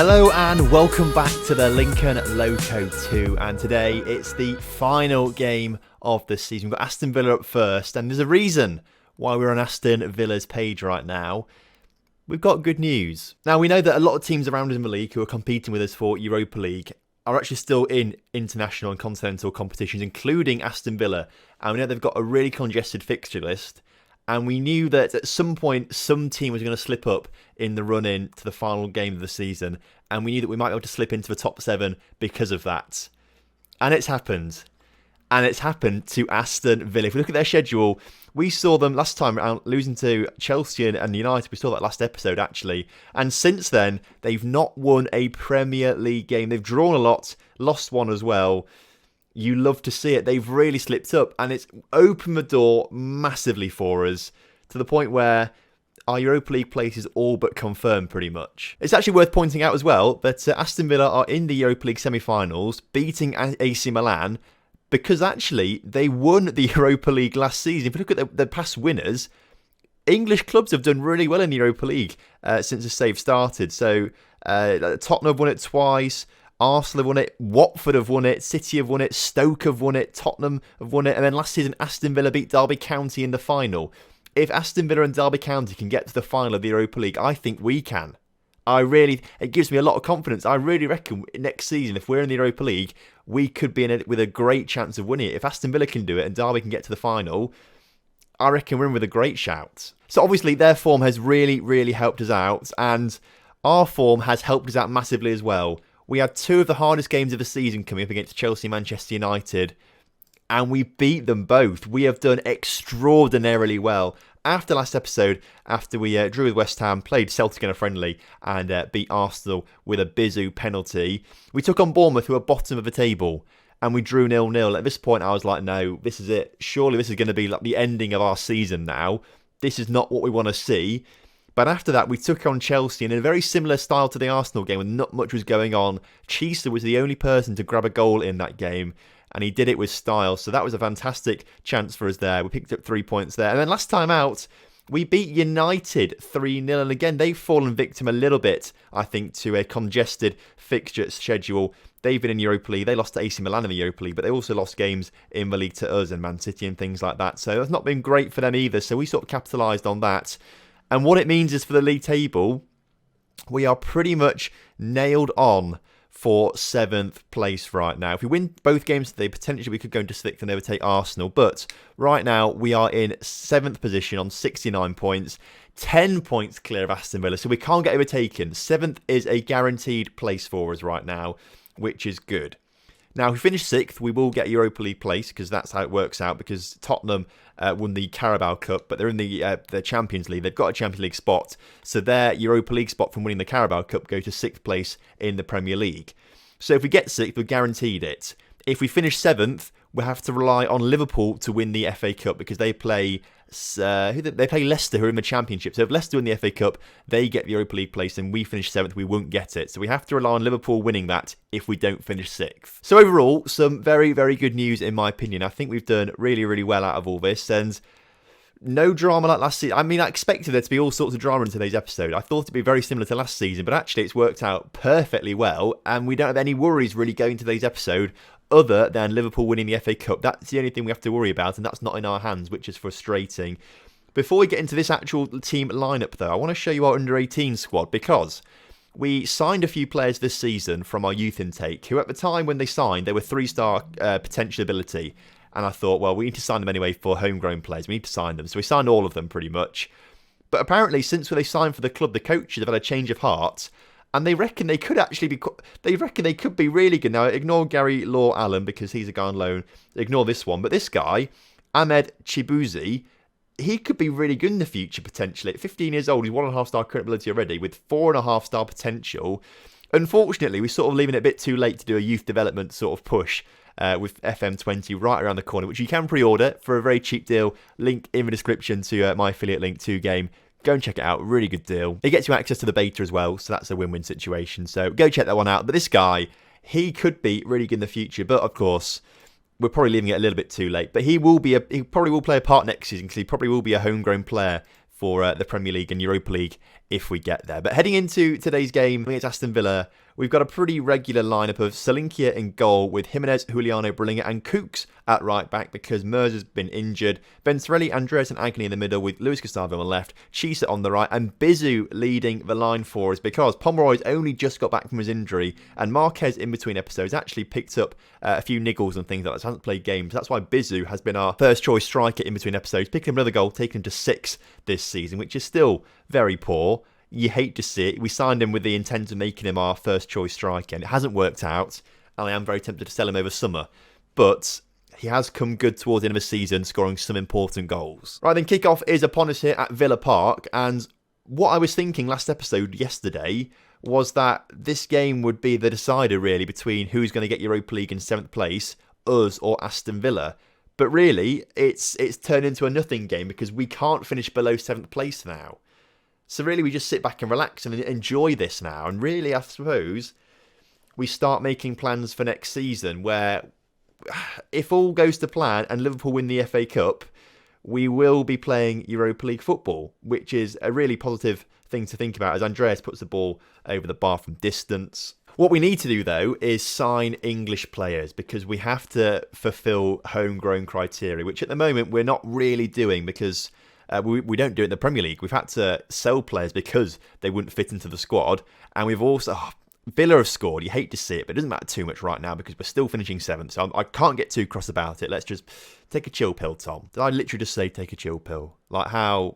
Hello and welcome back to the Lincoln Loco 2, and today it's the final game of the season. We've got Aston Villa up first, and there's a reason why we're on Aston Villa's page right now. We've got good news. Now, we know that a lot of teams around us in the league who are competing with us for Europa League are actually still in international and continental competitions, including Aston Villa, and we know they've got a really congested fixture list. And we knew that at some point, some team was going to slip up in the run-in to the final game of the season. And we knew that we might be able to slip into the top 7 because of that. And it's happened. And it's happened to Aston Villa. If we look at their schedule, we saw them last time around losing to Chelsea and United. We saw that last episode, actually. And since then, they've not won a Premier League game. They've drawn a lot, lost one as well. You love to see it. They've really slipped up, and it's opened the door massively for us to the point where our Europa League place is all but confirmed pretty much. It's actually worth pointing out as well that Aston Villa are in the Europa League semi-finals, beating AC Milan, because actually they won the Europa League last season. If you look at the past winners, English clubs have done really well in the Europa League since the save started. So Tottenham have won it twice, Arsenal have won it, Watford have won it, City have won it, Stoke have won it, Tottenham have won it, and then last season Aston Villa beat Derby County in the final. If Aston Villa and Derby County can get to the final of the Europa League, I think we can. It gives me a lot of confidence. I really reckon next season, if we're in the Europa League, we could be in it with a great chance of winning it. If Aston Villa can do it and Derby can get to the final, I reckon we're in with a great shout. So obviously their form has really, really helped us out, and our form has helped us out massively as well. We had 2 of the hardest games of the season coming up against Chelsea and Manchester United, and we beat them both. We have done extraordinarily well. After last episode, after we drew with West Ham, played Celtic in a friendly, and beat Arsenal with a Bizou penalty, we took on Bournemouth, who are bottom of the table, and we drew 0-0. At this point, I was like, no, this is it. Surely this is going to be like the ending of our season now. This is not what we want to see. But after that, we took on Chelsea in a very similar style to the Arsenal game, when not much was going on. Chiesa was the only person to grab a goal in that game, and he did it with style. So that was a fantastic chance for us there. We picked up 3 points there. And then last time out, we beat United 3-0. And again, they've fallen victim a little bit, I think, to a congested fixture schedule. They've been in Europa League. They lost to AC Milan in the Europa League, but they also lost games in the league to us and Man City and things like that. So that's not been great for them either. So we sort of capitalised on that. And what it means is for the league table, we are pretty much nailed on for 7th place right now. If we win both games today, potentially we could go into 6th and overtake Arsenal. But right now, we are in 7th position on 69 points, 10 points clear of Aston Villa. So we can't get overtaken. 7th is a guaranteed place for us right now, which is good. Now, if we finish 6th, we will get Europa League place, because that's how it works out, because Tottenham won the Carabao Cup, but they're in the Champions League. They've got a Champions League spot, so their Europa League spot from winning the Carabao Cup go to 6th place in the Premier League. So if we get 6th, we're guaranteed it. If we finish 7th, we'll have to rely on Liverpool to win the FA Cup, because they play Leicester, who are in the Championship. So if Leicester win the FA Cup, they get the Europa League place, and we finish 7th, we won't get it. So we have to rely on Liverpool winning that if we don't finish 6th. So overall, some very, very good news in my opinion. I think we've done really, really well out of all this, and no drama like last season. I mean, I expected there to be all sorts of drama in today's episode. I thought it'd be very similar to last season, but actually it's worked out perfectly well, and we don't have any worries really going to today's episode other than Liverpool winning the FA Cup. That's the only thing we have to worry about, and that's not in our hands, which is frustrating. Before we get into this actual team lineup, though, I want to show you our under-18 squad, because we signed a few players this season from our youth intake who, at the time when they signed, they were 3-star potential ability. And I thought, well, we need to sign them anyway for homegrown players. We need to sign them. So we signed all of them pretty much. But apparently, since they signed for the club, the coaches have had a change of heart, and they reckon they could actually be. They reckon they could be really good. Now, ignore Gary Law Allen, because he's a guy on loan. Ignore this one. But this guy, Ahmed Chibuzi, he could be really good in the future potentially. At 15 years old, he's 1.5-star current ability already, with 4.5-star potential. Unfortunately, we're sort of leaving it a bit too late to do a youth development sort of push. With FM20 right around the corner, which you can pre-order for a very cheap deal. Link in the description to my affiliate link to Game. Go and check it out. Really good deal. It gets you access to the beta as well, so that's a win-win situation. So go check that one out. But this guy, he could be really good in the future. But of course, we're probably leaving it a little bit too late. But he probably will play a part next season, because he probably will be a homegrown player for the Premier League and Europa League if we get there. But heading into today's game against Aston Villa, we've got a pretty regular lineup of Solanke in goal with Jimenez, Juliano, Brullinger and Cooks at right back because Mers has been injured. Venturelli, Andreas and Agnew in the middle with Luis Gustavo on the left, Chisa on the right and Bizu leading the line for us because Pomeroy's only just got back from his injury and Marquez in between episodes actually picked up a few niggles and things like that. So hasn't played games. That's why Bizu has been our first choice striker in between episodes, picking up another goal, taking him to 6 this season, which is still very poor. You hate to see it. We signed him with the intent of making him our first choice striker, and it hasn't worked out. And I am very tempted to sell him over summer. But he has come good towards the end of the season, scoring some important goals. Right then, kickoff is upon us here at Villa Park. And what I was thinking last episode yesterday was that this game would be the decider, really, between who's going to get Europa League in 7th place, us or Aston Villa. But really, it's turned into a nothing game because we can't finish below 7th place now. So really, we just sit back and relax and enjoy this now. And really, I suppose, we start making plans for next season where, if all goes to plan and Liverpool win the FA Cup, we will be playing Europa League football, which is a really positive thing to think about as Andreas puts the ball over the bar from distance. What we need to do, though, is sign English players because we have to fulfil homegrown criteria, which at the moment we're not really doing because we don't do it in the Premier League. We've had to sell players because they wouldn't fit into the squad. And we've also... Villa have scored. You hate to see it, but it doesn't matter too much right now because we're still finishing 7th. So I can't get too cross about it. Let's just take a chill pill, Tom. Did I literally just say take a chill pill? Like how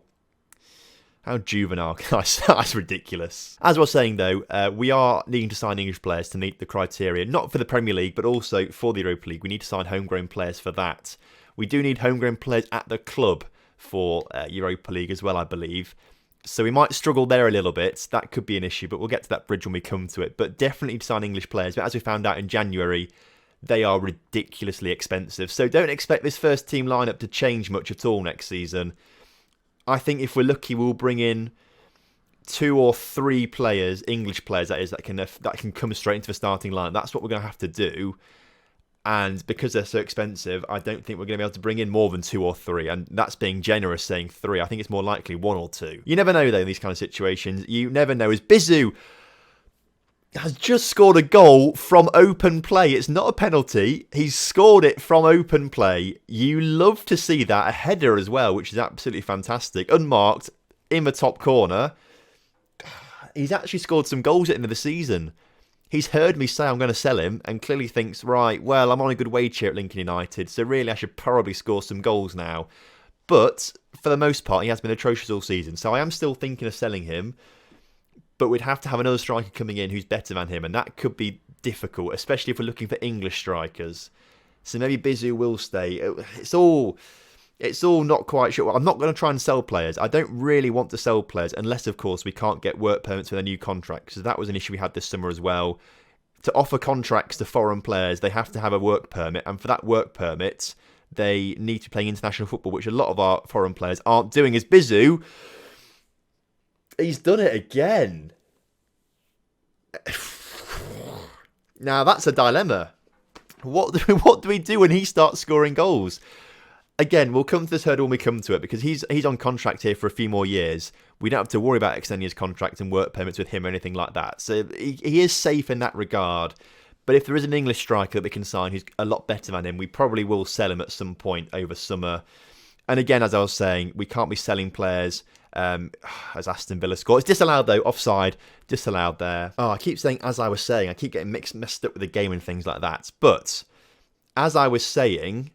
juvenile can I say? That's ridiculous. As I was saying, though, we are needing to sign English players to meet the criteria, not for the Premier League, but also for the Europa League. We need to sign homegrown players for that. We do need homegrown players at the club for Europa League as well, I believe. So we might struggle there a little bit. That could be an issue, but we'll get to that bridge when we come to it. But definitely sign English players. But as we found out in January, they are ridiculously expensive. So don't expect this first team lineup to change much at all next season. I think if we're lucky, we'll bring in 2 or 3 players, English players that is, that can come straight into the starting line. That's what we're going to have to do. And because they're so expensive, I don't think we're going to be able to bring in more than 2 or 3. And that's being generous, saying 3. I think it's more likely 1 or 2. You never know, though, in these kind of situations. You never know. As Bizu has just scored a goal from open play. It's not a penalty. He's scored it from open play. You love to see that. A header as well, which is absolutely fantastic. Unmarked, in the top corner. He's actually scored some goals at the end of the season. He's heard me say I'm going to sell him and clearly thinks, right, well, I'm on a good wage here at Lincoln United, so really I should probably score some goals now. But for the most part, he has been atrocious all season, so I am still thinking of selling him. But we'd have to have another striker coming in who's better than him, and that could be difficult, especially if we're looking for English strikers. So maybe Bizu will stay. It's all not quite sure. I'm not going to try and sell players. I don't really want to sell players unless, of course, we can't get work permits for their new contracts. So that was an issue we had this summer as well. To offer contracts to foreign players, they have to have a work permit. And for that work permit, they need to play international football, which a lot of our foreign players aren't doing. As Bizu, he's done it again. Now, that's a dilemma. What do we do when he starts scoring goals? Again, we'll come to this hurdle when we come to it because he's on contract here for a few more years. We don't have to worry about extending his contract and work permits with him or anything like that. So he is safe in that regard. But if there is an English striker that we can sign who's a lot better than him, we probably will sell him at some point over summer. And again, as I was saying, we can't be selling players as Aston Villa score. It's disallowed though, offside, disallowed there. Oh, I keep saying as I was saying. I keep getting messed up with the game and things like that. But as I was saying,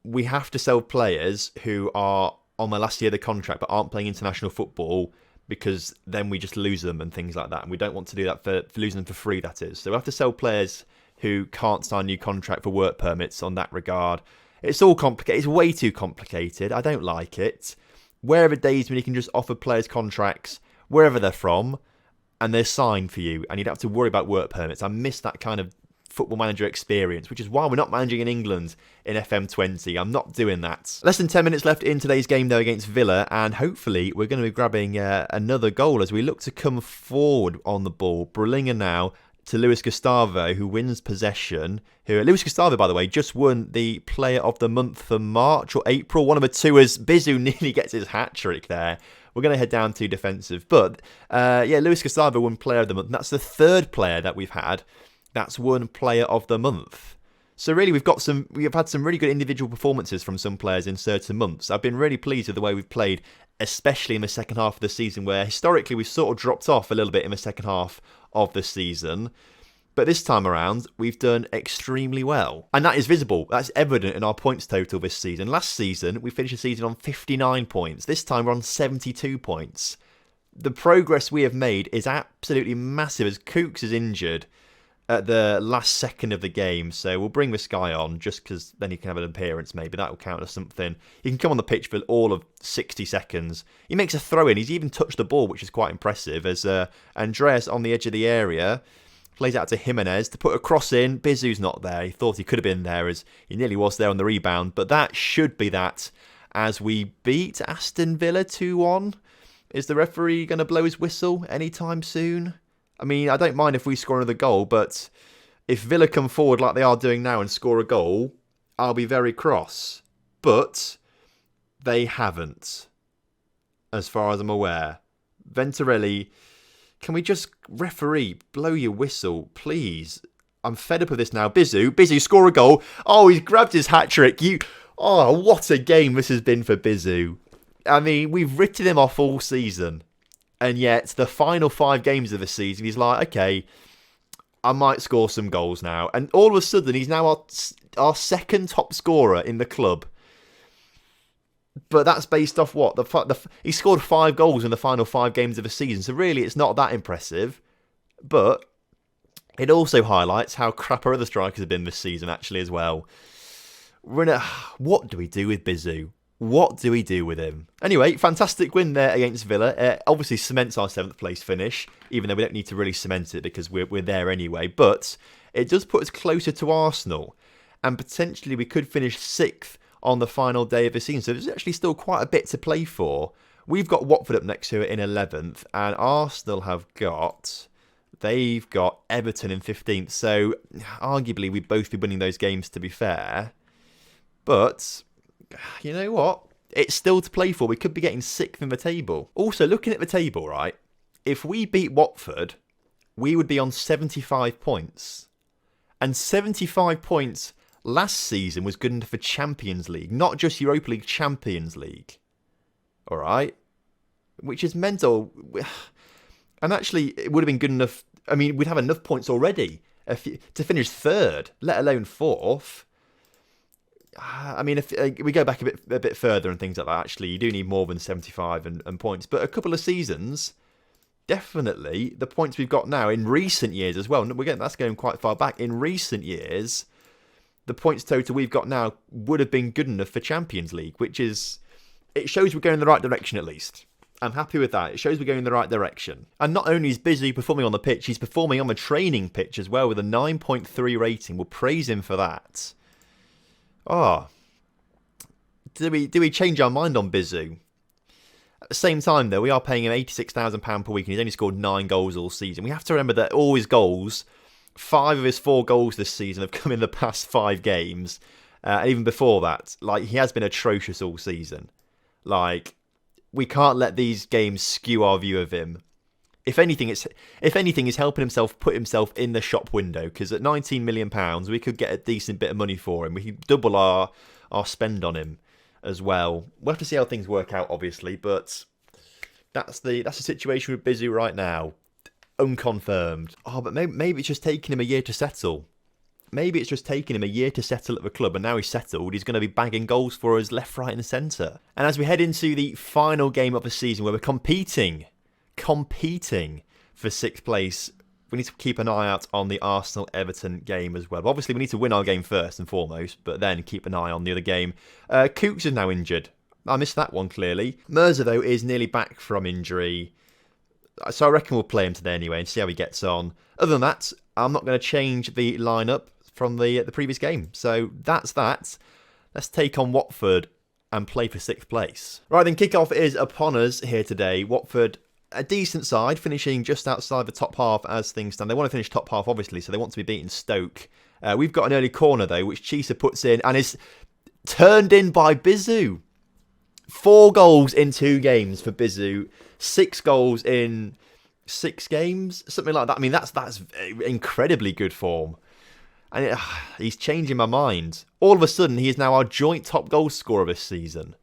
we have to sell players who are on their last year of the contract but aren't playing international football because then we just lose them and things like that. And we don't want to do that for losing them for free, that is. So we have to sell players who can't sign a new contract for work permits on that regard. It's all complicated. It's way too complicated. I don't like it. Where are the days when you can just offer players contracts, wherever they're from, and they're signed for you, and you don't have to worry about work permits? I miss that kind of football manager experience, which is why we're not managing in England in FM20. I'm not doing that. Less than 10 minutes left in today's game though against Villa, and hopefully we're going to be grabbing another goal as we look to come forward on the ball. Brullinger now to Luis Gustavo, who wins possession. Luis Gustavo, by the way, just won the Player of the Month for March or April, one of the two, as Bizu nearly gets his hat-trick there. We're going to head down to defensive. But, Luis Gustavo won Player of the Month. And that's the third player that we've had that's won Player of the Month. So really, we've had some really good individual performances from some players in certain months. I've been really pleased with the way we've played, especially in the second half of the season, where historically we've sort of dropped off a little bit in the second half of the season. But this time around, we've done extremely well. And that is visible. That's evident in our points total this season. Last season, we finished the season on 59 points. This time, we're on 72 points. The progress we have made is absolutely massive, as Kooks is injured at the last second of the game. So we'll bring this guy on just because then he can have an appearance maybe. That will count as something. He can come on the pitch for all of 60 seconds. He makes a throw in. He's even touched the ball, which is quite impressive, as Andreas on the edge of the area plays out to Jimenez to put a cross in. Bizu's not there. He thought he could have been there, as he nearly was there on the rebound. But that should be that, as we beat Aston Villa 2-1. Is the referee going to blow his whistle anytime soon? I mean, I don't mind if we score another goal, but if Villa come forward like they are doing now and score a goal, I'll be very cross. But they haven't, as far as I'm aware. Venturelli, can we just, referee, blow your whistle, please? I'm fed up of this now. Bizu, score a goal. Oh, he's grabbed his hat-trick. Oh, what a game this has been for Bizu. I mean, we've written him off all season. And yet, the final 5 games of the season, he's like, okay, I might score some goals now. And all of a sudden, he's now our second top scorer in the club. But that's based off what? He scored 5 goals in the final 5 games of the season. So really, it's not that impressive. But it also highlights how crap our other strikers have been this season, actually, as well. What do we do with Bizu? What do we do with him? Anyway, fantastic win there against Villa. Obviously cements our 7th place finish, even though we don't need to really cement it because we're there anyway. But it does put us closer to Arsenal. And potentially we could finish 6th on the final day of the season. So there's actually still quite a bit to play for. We've got Watford up next to it in 11th. And Arsenal they've got Everton in 15th. So arguably we'd both be winning those games, to be fair. But you know what? It's still to play for. We could be getting 6th in the table. Also, looking at the table, right? If we beat Watford, we would be on 75 points. And 75 points last season was good enough for Champions League. Not just Europa League, Champions League. Alright? Which is mental. And actually, it would have been good enough. I mean, we'd have enough points already to finish 3rd, let alone 4th. I mean, if we go back a bit further and things like that, actually, you do need more than 75 and points. But a couple of seasons, definitely, the points we've got now in recent years as well, that's going quite far back. In recent years, the points total we've got now would have been good enough for Champions League, it shows we're going in the right direction at least. I'm happy with that. It shows we're going in the right direction. And not only is Bizu performing on the pitch, he's performing on the training pitch as well with a 9.3 rating. We'll praise him for that. Do we change our mind on Bizu? At the same time, though, we are paying him £86,000 per week and he's only scored 9 goals all season. We have to remember that all his goals, 5 of his 4 goals this season have come in the past 5 games. And even before that, he has been atrocious all season. We can't let these games skew our view of him. If anything, he's helping himself put himself in the shop window, because at £19 million, we could get a decent bit of money for him. We could double our spend on him as well. We'll have to see how things work out, obviously, but that's the situation with Bizu right now. Unconfirmed. But maybe it's just taking him a year to settle. Maybe it's just taking him a year to settle at the club, and now he's settled, he's going to be bagging goals for us left, right and centre. And as we head into the final game of the season, where we're competing for 6th place, we need to keep an eye out on the Arsenal-Everton game as well. But obviously, we need to win our game first and foremost, but then keep an eye on the other game. Kooks is now injured. I missed that one, clearly. Mirza, though, is nearly back from injury. So I reckon we'll play him today anyway and see how he gets on. Other than that, I'm not going to change the lineup from the previous game. So that's that. Let's take on Watford and play for 6th place. Right then, kickoff is upon us here today. Watford a decent side, finishing just outside the top half as things stand. They want to finish top half, obviously, so they want to be beating Stoke. We've got an early corner, though, which Chisa puts in and is turned in by Bizu. 4 goals in 2 games for Bizu. 6 goals in 6 games, something like that. I mean, that's incredibly good form. And he's changing my mind. All of a sudden, he is now our joint top goal scorer this season.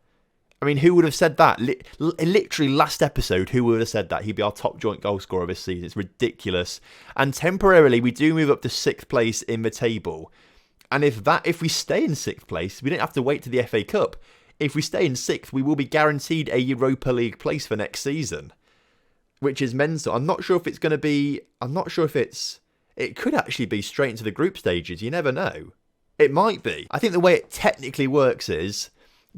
I mean, who would have said that? Literally last episode, who would have said that? He'd be our top joint goal scorer this season. It's ridiculous. And temporarily, we do move up to 6th place in the table. And if we stay in 6th place, we don't have to wait to the FA Cup. If we stay in 6th, we will be guaranteed a Europa League place for next season, which is mental. I'm not sure if it's going to be... It could actually be straight into the group stages. You never know. It might be. I think the way it technically works is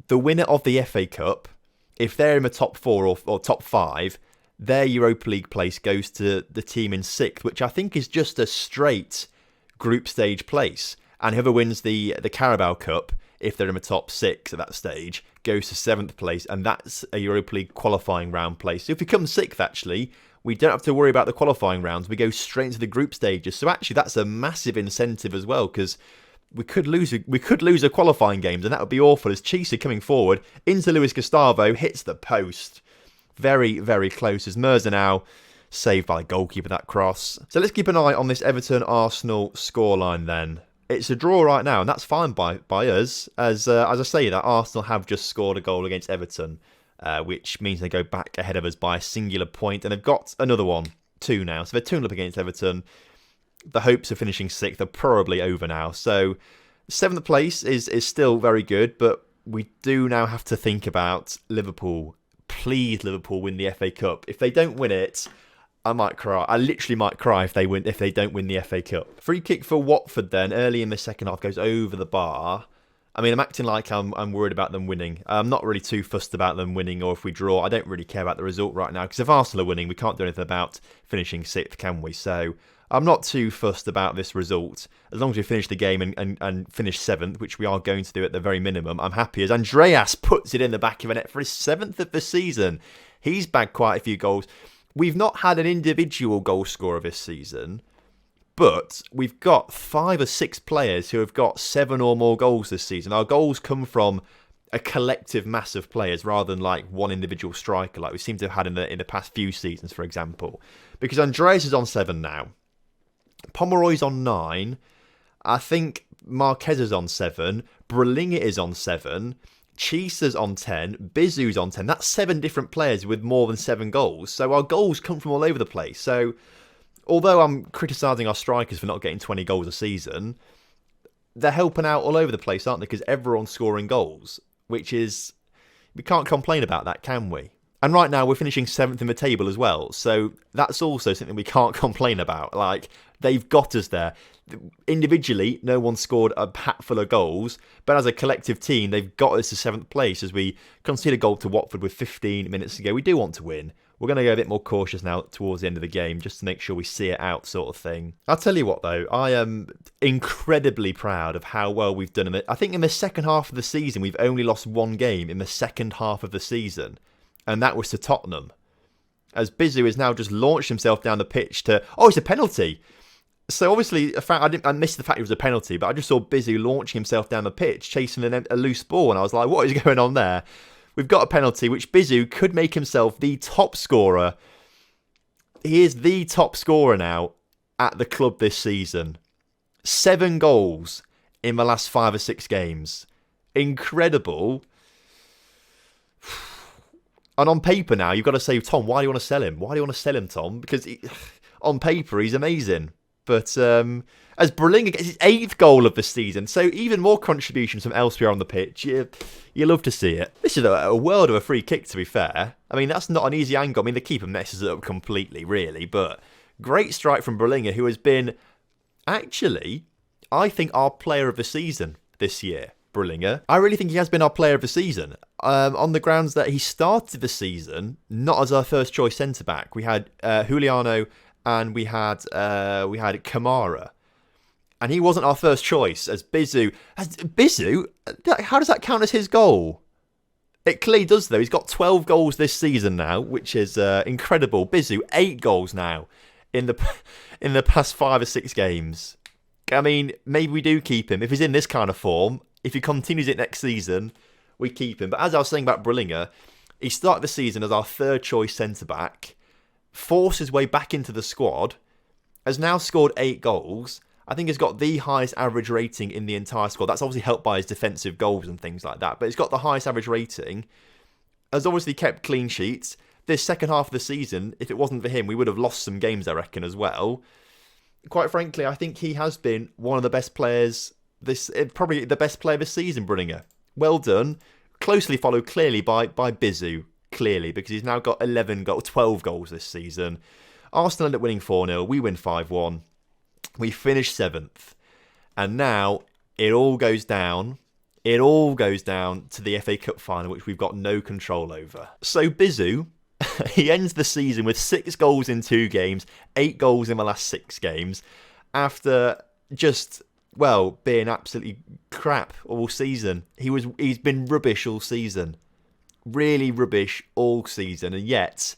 the winner of the FA Cup, if they're in the top 4 or top 5, their Europa League place goes to the team in 6th, which I think is just a straight group stage place. And whoever wins the Carabao Cup, if they're in the top 6 at that stage, goes to 7th place, and that's a Europa League qualifying round place. So if we come 6th, actually, we don't have to worry about the qualifying rounds. We go straight into the group stages. So actually, that's a massive incentive as well, because we could lose a qualifying games, and that would be awful. As Chisa coming forward into Luis Gustavo hits the post, very, very close. As Mirza now saved by the goalkeeper, that cross. So let's keep an eye on this Everton-Arsenal scoreline then. It's a draw right now, and that's fine by us. As I say that, Arsenal have just scored a goal against Everton, which means they go back ahead of us by a singular point, and they've got another one, 2 now. So they're 2-0 up against Everton. The hopes of finishing 6th are probably over now. So 7th place is still very good, but we do now have to think about Liverpool. Please, Liverpool, win the FA Cup. If they don't win it, I might cry. I literally might cry if they don't win the FA Cup. Free kick for Watford then, early in the second half, goes over the bar. I mean, I'm acting like I'm worried about them winning. I'm not really too fussed about them winning, or if we draw. I don't really care about the result right now, because if Arsenal are winning, we can't do anything about finishing 6th, can we? So I'm not too fussed about this result. As long as we finish the game and finish 7th, which we are going to do at the very minimum, I'm happy. As Andreas puts it in the back of the net for his 7th of the season. He's bagged quite a few goals. We've not had an individual goal scorer this season, but we've got 5 or 6 players who have got 7 or more goals this season. Our goals come from a collective mass of players rather than like one individual striker, like we seem to have had in the past few seasons, for example. Because Andreas is on 7 now. Pomeroy's on 9. I think Marquez is on 7. Brelinger is on 7. Chisa's on 10, Bizu's on 10. That's 7 different players with more than 7 goals. So our goals come from all over the place. So although I'm criticising our strikers for not getting 20 goals a season, they're helping out all over the place, aren't they? Because everyone's scoring goals, which is... we can't complain about that, can we? And right now we're finishing 7th in the table as well. So that's also something we can't complain about. Like, they've got us there. Individually, no one scored a hat full of goals, but as a collective team, they've got us to 7th place as we concede a goal to Watford with 15 minutes to go. We do want to win. We're going to go a bit more cautious now towards the end of the game, just to make sure we see it out, sort of thing. I'll tell you what, though, I am incredibly proud of how well we've done. I think in the second half of the season, we've only lost 1 game in the second half of the season, and that was to Tottenham. As Bizu has now just launched himself down the pitch to... oh, it's a penalty! So obviously, I missed the fact it was a penalty, but I just saw Bizu launching himself down the pitch, chasing a loose ball, and I was like, what is going on there? We've got a penalty, which Bizu could make himself the top scorer. He is the top scorer now at the club this season. 7 goals in the last 5 or 6 games. Incredible. And on paper now, you've got to say, Tom, why do you want to sell him? Why do you want to sell him, Tom? Because on paper, he's amazing. But as Brelinger gets his 8th goal of the season, so even more contributions from elsewhere on the pitch, you love to see it. This is a world of a free kick, to be fair. I mean, that's not an easy angle. I mean, the keeper messes it up completely, really. But great strike from Brelinger, who has been, actually, I think, our player of the season this year. Brelinger. I really think he has been our player of the season. On the grounds that he started the season not as our first choice centre-back. We had Juliano... and we had Kamara. And he wasn't our first choice as Bizu. Bizu? How does that count as his goal? It clearly does, though. He's got 12 goals this season now, which is incredible. Bizu, 8 goals now in the past 5 or 6 games. I mean, maybe we do keep him. If he's in this kind of form, if he continues it next season, we keep him. But as I was saying about Brillinger, he started the season as our third choice centre-back, forced his way back into the squad, has now scored 8 goals. I think he's got the highest average rating in the entire squad. That's obviously helped by his defensive goals and things like that. But he's got the highest average rating. Has obviously kept clean sheets. This second half of the season, if it wasn't for him, we would have lost some games, I reckon, as well. Quite frankly, I think he has been one of the best players probably the best player this season, Bruninger. Well done. Closely followed clearly by Bizu, clearly, because he's now got 12 goals this season. Arsenal end up winning 4-0. We win 5-1. We finish 7th. And now it all goes down. It all goes down to the FA Cup final, which we've got no control over. So Bizu, he ends the season with 6 goals in 2 games, 8 goals in the last 6 games, after just, well, being absolutely crap all season. He's been rubbish all season. Really rubbish all season. And yet,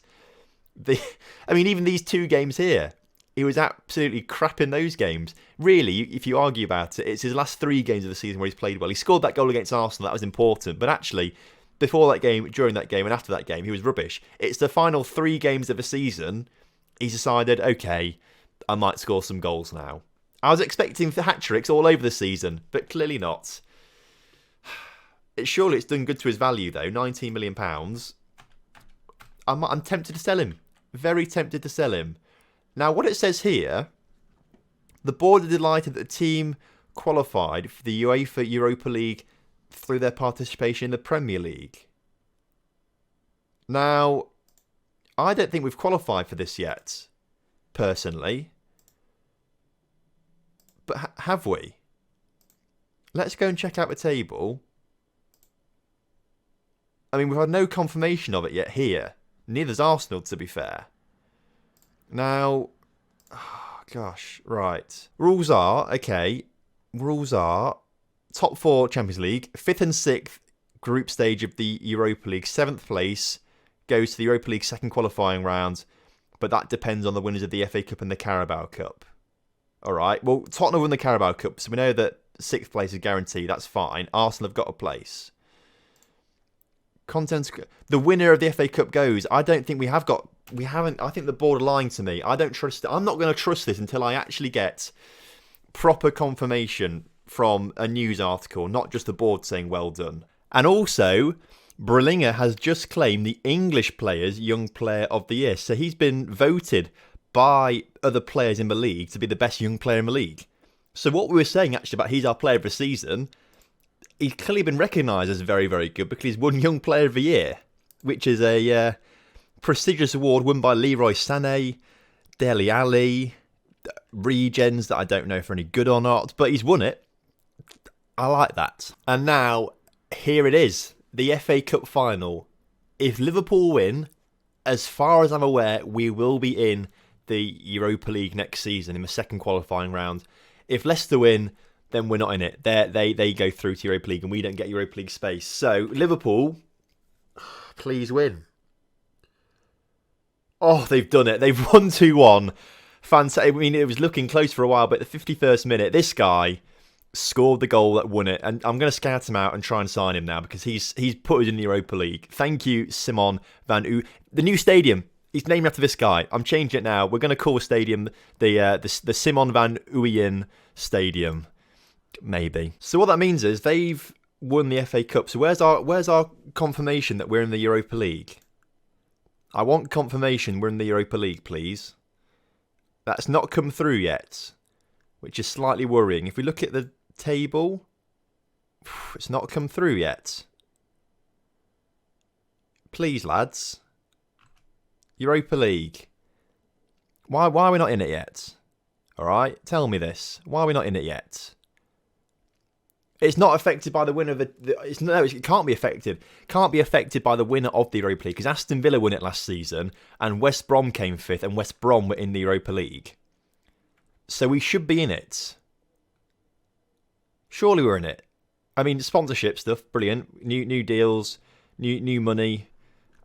even these 2 games here, he was absolutely crap in those games. Really, if you argue about it, it's his last 3 games of the season where he's played well. He scored that goal against Arsenal, that was important. But actually, before that game, during that game, and after that game, he was rubbish. It's the final 3 games of the season, he's decided, okay, I might score some goals now. I was expecting hat-tricks all over the season, but clearly not. Surely it's done good to his value, though. £19 million. I'm tempted to sell him. Very tempted to sell him. Now, what it says here, the board are delighted that the team qualified for the UEFA Europa League through their participation in the Premier League. Now, I don't think we've qualified for this yet, personally. But have we? Let's go and check out the table. I mean, we've had no confirmation of it yet here. Neither's Arsenal, to be fair. Now, right. Rules are top 4 Champions League, 5th and 6th group stage of the Europa League, 7th place goes to the Europa League second qualifying round, but that depends on the winners of the FA Cup and the Carabao Cup. All right, well, Tottenham won the Carabao Cup, so we know that 6th place is guaranteed, that's fine. Arsenal have got a place. The winner of the FA Cup goes. I don't think we haven't. I think the board are lying to me. I don't trust it. I'm not going to trust this until I actually get proper confirmation from a news article, not just the board saying well done. And also, Brillinger has just claimed the English Players Young Player of the Year. So he's been voted by other players in the league to be the best young player in the league. So what we were saying actually about he's our player of the season, he's clearly been recognised as very, very good because he's won Young Player of the Year, which is a prestigious award won by Leroy Sané, Dele Alli, Regens that I don't know if are any good or not, but he's won it. I like that. And now, here it is, the FA Cup final. If Liverpool win, as far as I'm aware, we will be in the Europa League next season in the second qualifying round. If Leicester win, then we're not in it. They go through to Europa League and we don't get Europa League space. So, Liverpool, please win. Oh, they've done it. They've won 2-1. Fantastic. I mean, it was looking close for a while, but at the 51st minute, this guy scored the goal that won it. And I'm going to scout him out and try and sign him now because he's put us in the Europa League. Thank you, Simon van U. The new stadium, he's named after this guy. I'm changing it now. We're going to call the stadium the Simon van Uyen Stadium. Maybe. So what that means is they've won the FA Cup. So where's our confirmation that we're in the Europa League? I want confirmation we're in the Europa League, please. That's not come through yet, which is slightly worrying. If we look at the table, it's not come through yet. Please, lads. Europa League. Why are we not in it yet? All right, tell me this. Why are we not in it yet? It's not affected by the winner of it can't be affected. Can't be affected by the winner of the Europa League because Aston Villa won it last season and West Brom came 5th and West Brom were in the Europa League. So we should be in it. Surely we're in it. I mean, sponsorship stuff, brilliant. New deals, New money.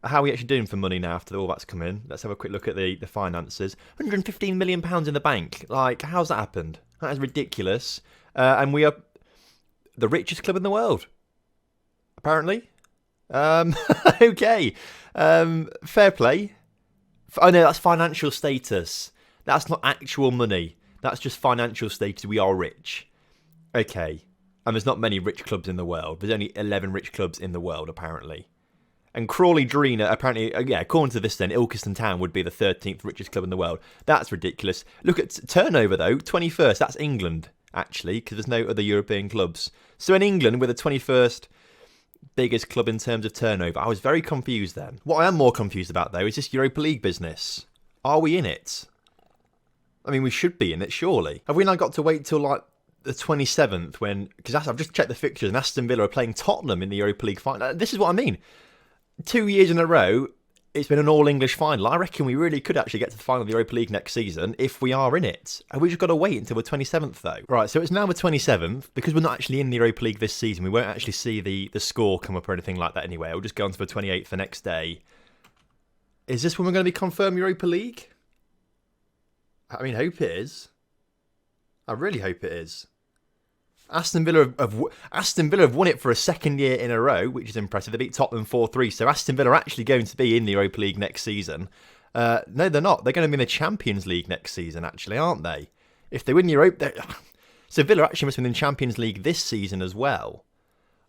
How are we actually doing for money now after all that's come in? Let's have a quick look at the finances. £115 million in the bank. Like, how's that happened? That is ridiculous. And we are the richest club in the world, apparently. Okay. Fair play. Oh no, that's financial status. That's not actual money. That's just financial status. We are rich. Okay. And there's not many rich clubs in the world. There's only 11 rich clubs in the world, apparently. And Crawley Dreener, apparently, according to this then, Ilkeston Town would be the 13th richest club in the world. That's ridiculous. Look at turnover, though. 21st. That's England, actually, because there's no other European clubs. So in England, we're the 21st biggest club in terms of turnover. I was very confused then. What I am more confused about, though, is this Europa League business. Are we in it? I mean, we should be in it, surely. Have we now got to wait till, like, the 27th when... Because I've just checked the fixtures and Aston Villa are playing Tottenham in the Europa League final. This is what I mean. 2 years in a row, it's been an all-English final. I reckon we really could actually get to the final of the Europa League next season if we are in it. And we've just got to wait until the 27th, though. Right, so it's now the 27th. Because we're not actually in the Europa League this season, we won't actually see the score come up or anything like that anyway. We'll just go on to the 28th the next day. Is this when we're going to be confirmed Europa League? I mean, hope it is. I really hope it is. Aston Villa have won it for a second year in a row, which is impressive. They beat Tottenham 4-3, so Aston Villa are actually going to be in the Europa League next season. No, they're not. They're going to be in the Champions League next season, actually, aren't they? If they win Europa... So Villa actually must have been in the Champions League this season as well.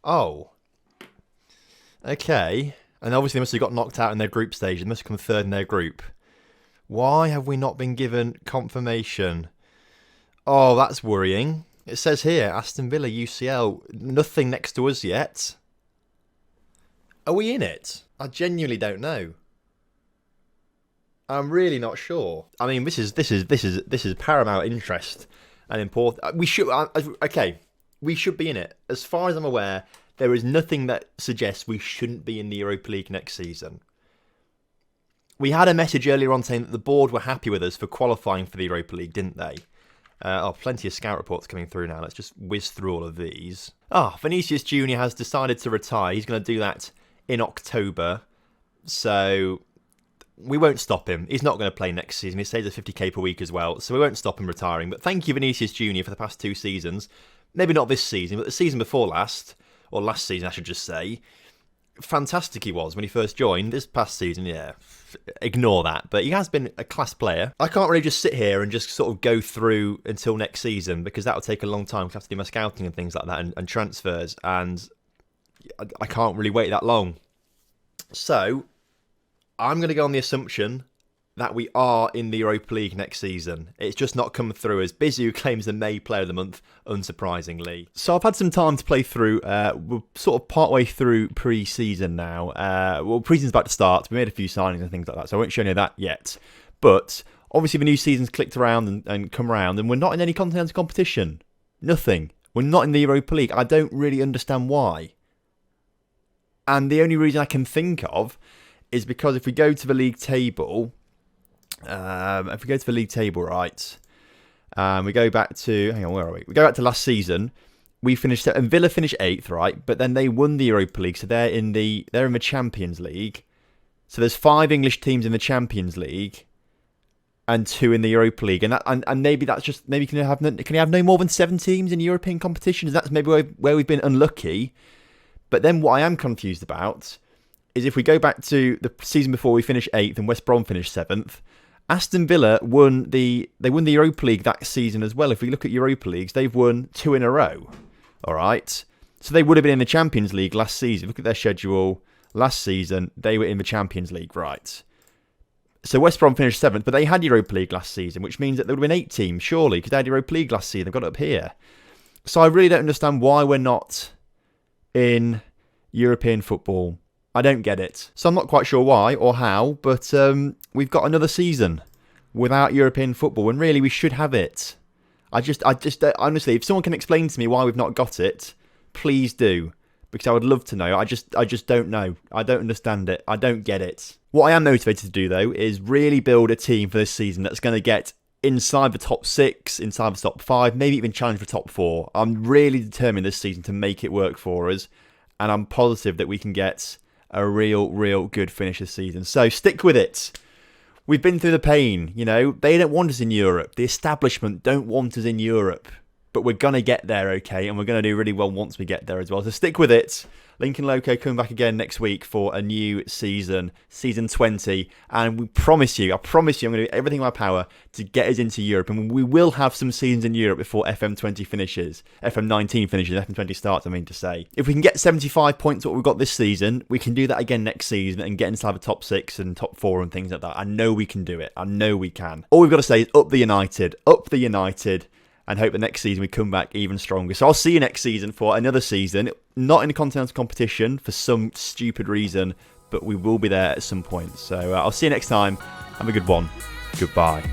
Oh. Okay. And obviously they must have got knocked out in their group stage. They must have come third in their group. Why have we not been given confirmation? Oh, that's worrying. It says here, Aston Villa, UCL, nothing next to us yet. Are we in it? I genuinely don't know. I'm really not sure. I mean, this is paramount interest and important. We should be in it. As far as I'm aware, there is nothing that suggests we shouldn't be in the Europa League next season. We had a message earlier on saying that the board were happy with us for qualifying for the Europa League, didn't they? Plenty of scout reports coming through now. Let's just whiz through all of these. Vinicius Jr. has decided to retire. He's going to do that in October. So we won't stop him. He's not going to play next season. He saves us 50k per week as well. So we won't stop him retiring. But thank you, Vinicius Jr. for the past 2 seasons. Maybe not this season, but the season before last. Or last season, I should just say. Fantastic he was when he first joined. This past season, yeah, ignore that. But he has been a class player. I can't really just sit here and just sort of go through until next season because that will take a long time. I have to do my scouting and things like that and transfers. And I can't really wait that long. So I'm going to go on the assumption that we are in the Europa League next season. It's just not come through as Bizzy, who claims the May Player of the Month, unsurprisingly. So I've had some time to play through. We're sort of partway through pre-season now. Pre-season's about to start. We made a few signings and things like that, so I won't show you that yet. But obviously the new season's clicked around and come around, and we're not in any continental competition. Nothing. We're not in the Europa League. I don't really understand why. And the only reason I can think of is because if we go to the league table... if we go to the league table, right, we go back to, hang on, where are we? We go back to last season. We finished, and Villa finished 8th, right? But then they won the Europa League, so they're in the Champions League. So there's 5 English teams in the Champions League, and 2 in the Europa League, and maybe that's just can you have no more than 7 teams in European competitions? That's maybe where we've been unlucky. But then what I am confused about is if we go back to the season before we finished 8th and West Brom finished 7th. Aston Villa won the Europa League that season as well. If we look at Europa Leagues, they've won 2 in a row. All right. So they would have been in the Champions League last season. Look at their schedule. Last season, they were in the Champions League, right? So West Brom finished 7th, but they had Europa League last season, which means that there would have been 8 teams, surely, because they had Europa League last season. They've got it up here. So I really don't understand why we're not in European football. I don't get it. So I'm not quite sure why or how, but we've got another season without European football, when really we should have it. I just honestly, if someone can explain to me why we've not got it, please do, because I would love to know. I just don't know. I don't understand it. I don't get it. What I am motivated to do, though, is really build a team for this season that's going to get inside the top 6, inside the top 5, maybe even challenge for top 4. I'm really determined this season to make it work for us, and I'm positive that we can get a real good finish this season. So stick with it. We've been through the pain, They don't want us in Europe. The establishment don't want us in Europe. But we're going to get there, okay? And we're going to do really well once we get there as well. So stick with it. Link and Loco coming back again next week for a new season, season 20. And I promise you, I'm going to do everything in my power to get us into Europe. And we will have some seasons in Europe before FM20 finishes. FM19 finishes, FM20 starts, I mean to say. If we can get 75 points, what we've got this season, we can do that again next season and get into have a top 6 and top 4 and things like that. I know we can do it. I know we can. All we've got to say is up the United. And hope the next season we come back even stronger. So I'll see you next season for another season. Not in a continental competition for some stupid reason, but we will be there at some point. So I'll see you next time. Have a good one. Goodbye.